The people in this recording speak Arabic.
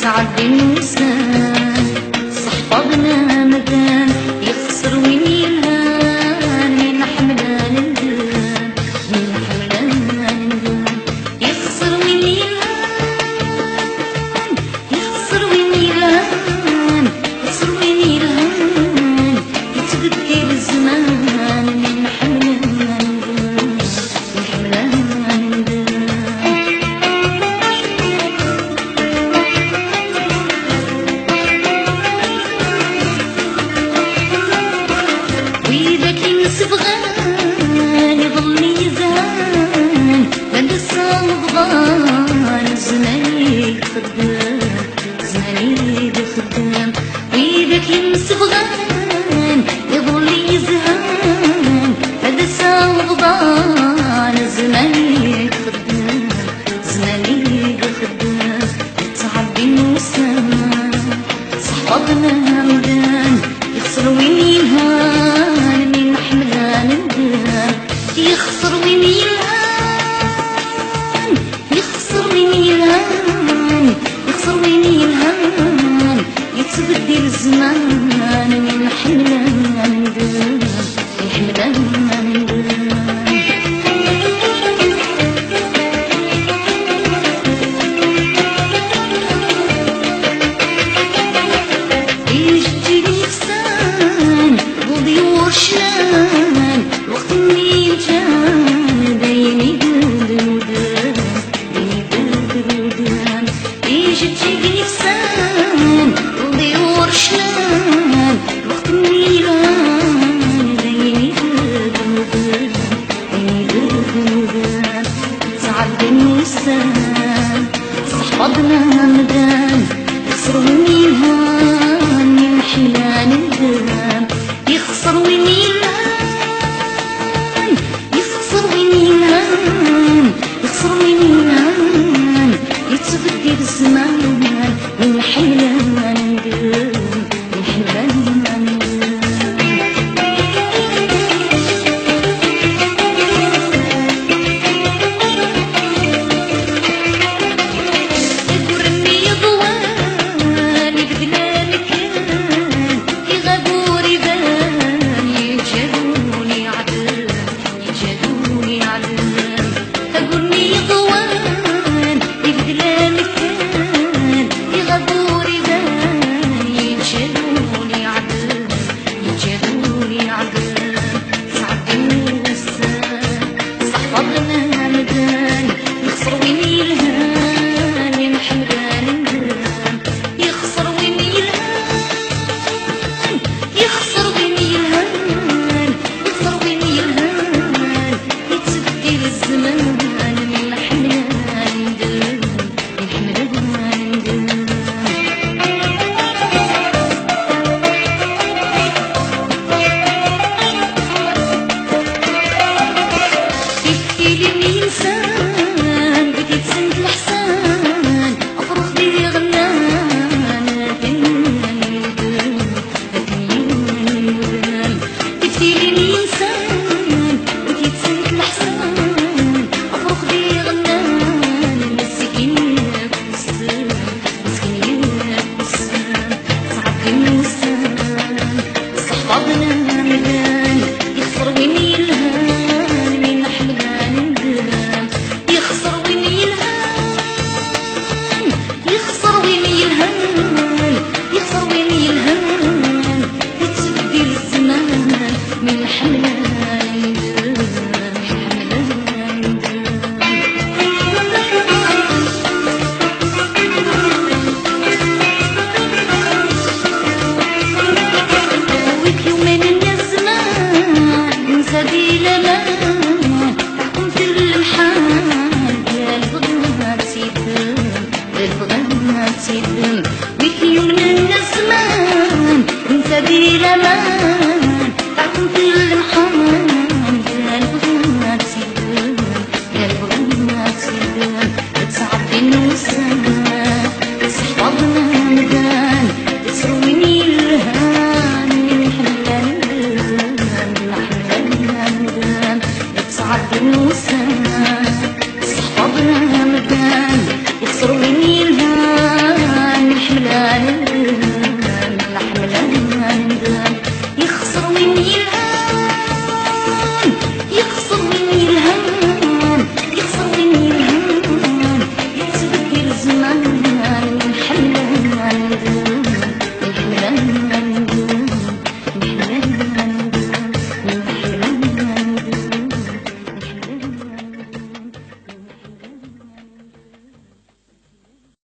يتعب الإنسان صحبابنا مدان يخسر وين يلهان من حملان الدان من حملان الدان يخسر وين يلهان يخسر وين يلهان يخسر وين يلهان يتبدل الزمان من حملان الدان من حملان الدان وإذا كان سبغان يظل يزهان بند الصبغان زماني خدام زماني خدام وإذا كان سبغان يظل يزهان بند الصبغان زماني خدام زماني خدام يتعب الإنسان صحبابنا مدان يخسر وين يلهان من حملان الدان يخسر وين يلهان يخسر وين يلهان يخسر وين يلهان يتبدل الزمان من حملان الدان من حملان الدان شلان الوقت منين جان باين يبرد الودان باين يبرد الودان يجي تجيني فسان وضيور شلان الوقت منين باين يبرد الودان باين يبرد الودان تعب الإنسان صحبابنا مدان يخسروا من يلهان من حلال الدان